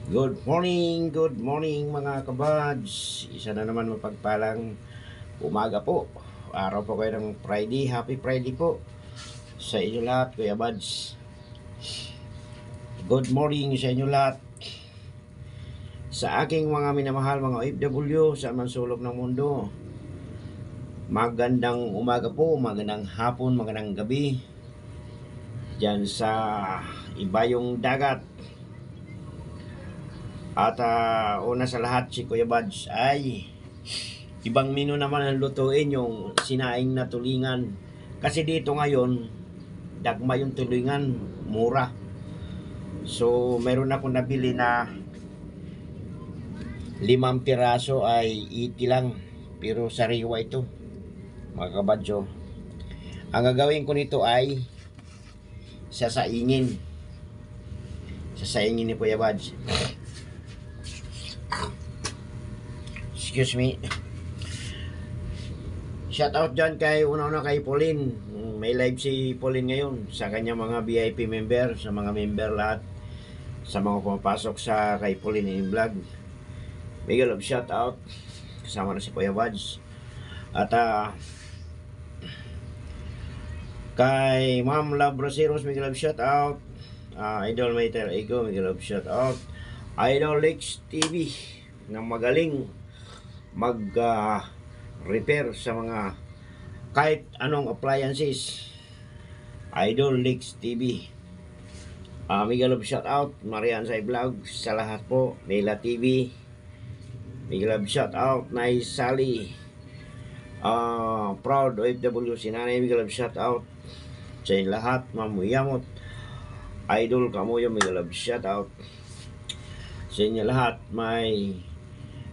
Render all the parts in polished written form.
Good morning mga kabads. Isa na naman mapagpalang umaga po. Araw po kayo ng Friday. Happy Friday po sa inyo lahat, Kuya Bads. Good morning sa inyo lahat. Sa aking mga minamahal mga OFW sa man sulok ng mundo. Magandang umaga po, magandang hapon, magandang gabi. Diyan sa Ibayong Dagat. At una sa lahat, si Kuya Bads ay ibang menu naman ang lutuin, yung sinaing na tulingan. Kasi dito ngayon, dagma yung tulingan, mura. So, meron ako nabili na 5 piraso ay 80 lang. Pero sariwa ito, mga kabadyo. Ang gagawin ko nito ay sasaingin. Sasaingin ni Kuya Bads. Excuse me. Shout out dyan kay una-una kay Pauline. May live si Pauline ngayon sa kanya mga VIP member, sa mga member lahat, sa mga pumapasok sa kay Pauline in vlog. Mega love shout out. Kasama na si Kuya Bads. At kay Ma'am Love Roseros, mega love shout out. Idol Mater Ego, mega love shout out. Idol Lex TV na magaling mag repair sa mga kahit anong appliances. Idol Lex TV. Mega love shout out. Marian Say Vlog sa lahat po. Mela TV. Mega love shout out. Nice Sally. Proud OFW si Nanay. Mega love shout out sa lahat. Mamuyamot. Idol Kamuyo. Mega love shout out sa inyo lahat. May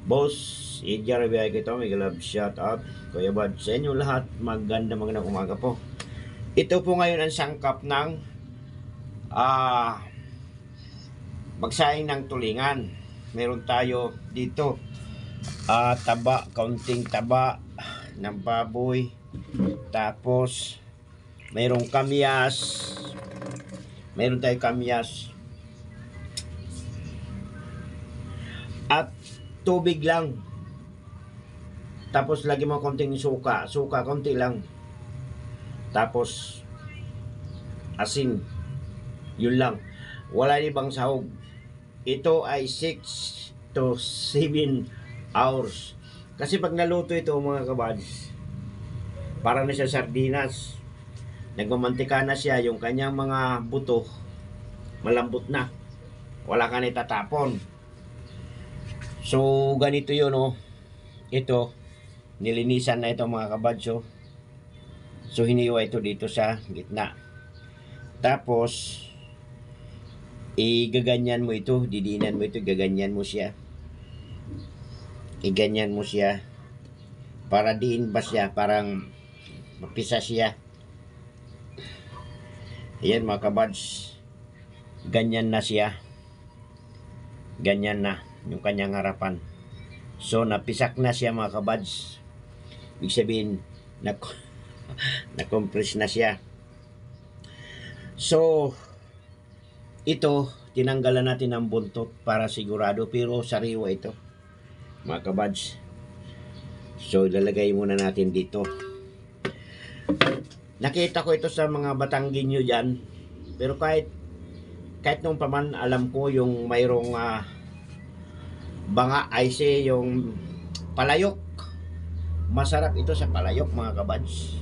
Boss Idjar Biyay Kito, mega love shout out. Kuya Bad, sa inyo lahat, magandang umaga po. Ito po ngayon ang sangkap ng magsaing ng tulingan. Meron tayo dito taba, kaunting taba ng baboy. Tapos mayroong kamyas. Meron tayong kamyas. At tubig lang. Tapos lagi mo konting suka. Suka konti lang. Tapos asin. Yun lang. Wala ibang sahog. Ito ay 6 to 7 hours. Kasi pag naluto ito mga kabads, parang na siya sardinas. Nagmamantika na siya. Yung kanyang mga buto malambot na. Wala ka na itatapon. So, ganito yun, oh. Ito, nilinisan na ito mga kabadso. So, hiniwa ito dito sa gitna. Tapos, igaganyan mo ito, didinan mo ito, gaganyan mo siya. Iganyan mo siya. Para diin ba siya, parang mapisa siya. Ayan mga kabads. Ganyan na siya. Ganyan na yung kanyang harapan. So napisak na siya mga kabads. Ibig sabihin na-compress na siya. So ito tinanggalan natin ng buntot para sigurado, pero sariwa ito mga kabads. So ilalagay muna natin dito. Nakita ko ito sa mga Batanggenyo dyan, pero kahit nung paman alam ko yung mayroong banga ice, yung palayok. Masarap ito sa palayok mga kabads.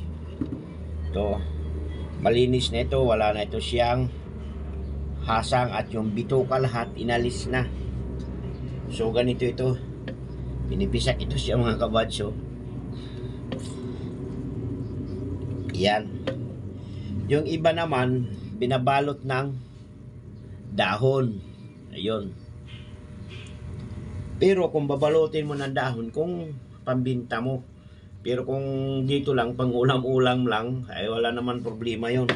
Ito, malinis na ito, wala na ito siyang hasang at yung bituka lahat inalis na. So ganito ito, pinipisak ito siya mga kabads. So, yan. Yung iba naman binabalot ng dahon. Ayun. Pero kung babalutin mo ng dahon, kung pambinta mo. Pero kung dito lang, pang ulam-ulam lang, ay wala naman problema yun.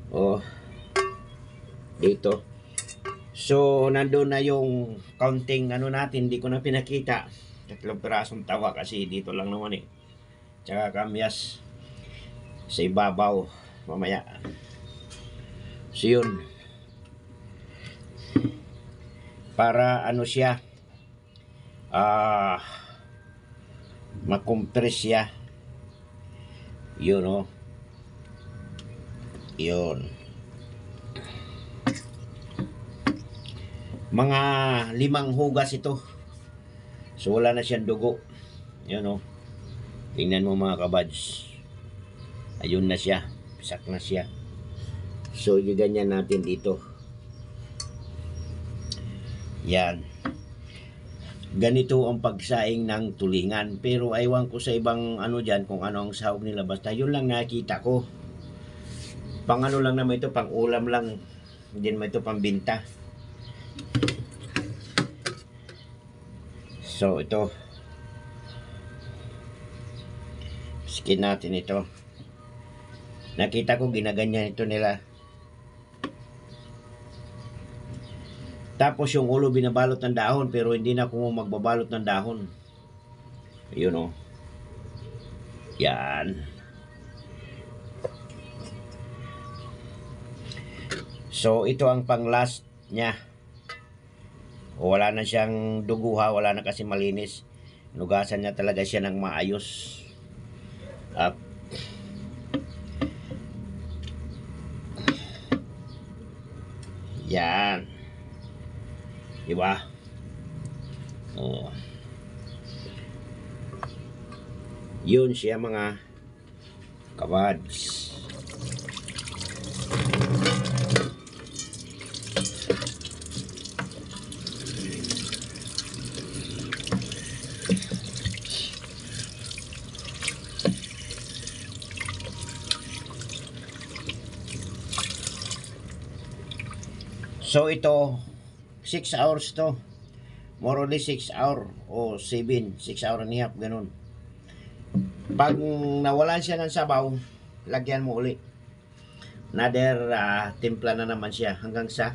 Oh, dito. So, nandun na yung counting ano natin, hindi ko na pinakita. 3 pirasong tawa kasi dito lang naman eh. Tsaka kamyas sa ibabaw mamaya. So, yun. para ano siya, makompress siya. Yun o. Yun. Mga 5 hugas ito. So wala na siyang dugo. Yun o. Tingnan mo mga kabads. Ayun na siya. Pisak na siya. So ganyan natin dito. Yan. Ganito ang pagsaing ng tulingan. Pero aywan ko sa ibang ano dyan kung ano ang sahog nila. Basta yun lang nakita ko. Pang ano lang naman ito. Pang ulam lang. Hindi naman ito pang binta. So ito, skin natin ito. Nakita ko ginaganyan ito nila. Tapos yung ulo binabalot ng dahon, pero hindi na ako magbabalot ng dahon. Ayun o. Yan. So ito ang pang last nya. Wala na siyang duguha, wala na kasi malinis. Nugasan niya talaga siya ng maayos. Up. Yan. Diba? Oh. Yun siya mga kabads. So ito 6 hours to. More or less 6 hour o 6 hour and a half, ganun. Pag nawalan siya ng sabaw, lagyan mo uli. Another timpla na naman siya hanggang sa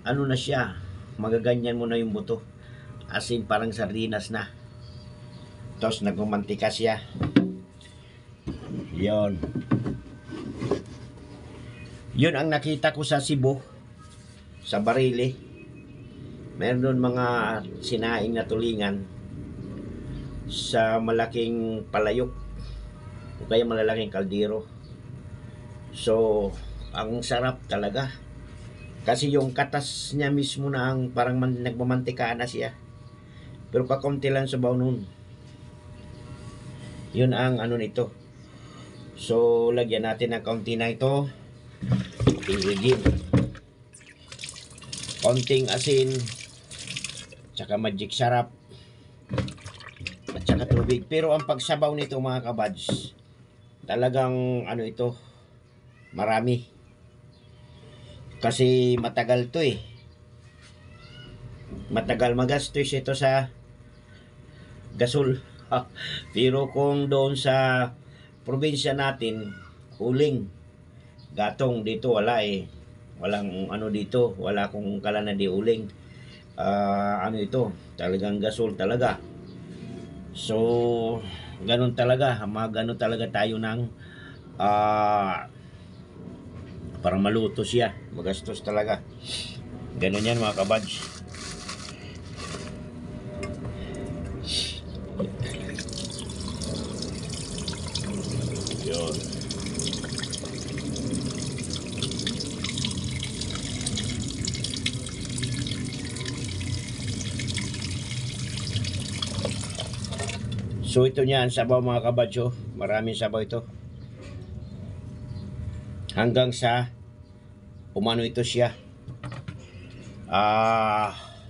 ano na siya, magaganyan mo na yung buto. As in parang sardinas na. Tapos nagmamantika siya. Yun. Yun ang nakita ko sa Cebu. Sa Barili, meron doon mga sinaing na tulingan sa malaking palayok o kaya malalaking kaldero. So ang sarap talaga kasi yung katas niya mismo na ang parang nagmamantikaan na siya, pero kakunti lang sa baw nun. Yun ang ano nito. So lagyan natin ng kaunti na ito ingredient, konting asin, tsaka magic sarap, at tsaka tubig. Pero ang pagsabaw nito mga kabads, talagang ano ito, marami. Kasi matagal to eh. Matagal magastos ito sa gasol. Pero kung doon sa probinsya natin, huling, gatong, dito wala eh. Walang ano dito, wala akong kala na di uling. Ano ito, talagang gasol talaga. So ganun talaga, magano talaga tayo ng para maluto siya, magastos talaga. Ganun yan mga kabads. Yun. So ito niya ang sabaw mga kabadsyo. Maraming sabaw ito. Hanggang sa umano ito siya.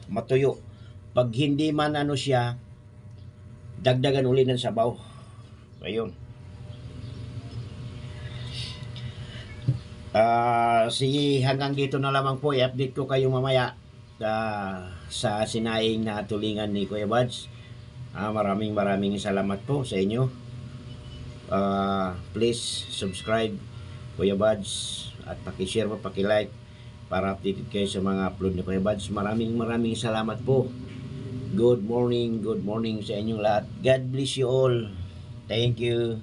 Matuyo. Pag hindi man ano siya, dagdagan uli ng sabaw. Ayun. Sige, hanggang dito na lamang po. I-update ko kayo mamaya sa sinaing na tulingan ni Kuya Buds. Maraming salamat po sa inyo. Please subscribe Kuya Buds at paki-share po, paki-like para updated kayo sa mga upload ni Kuya Buds. Maraming salamat po. Good morning sa inyong lahat. God bless you all. Thank you.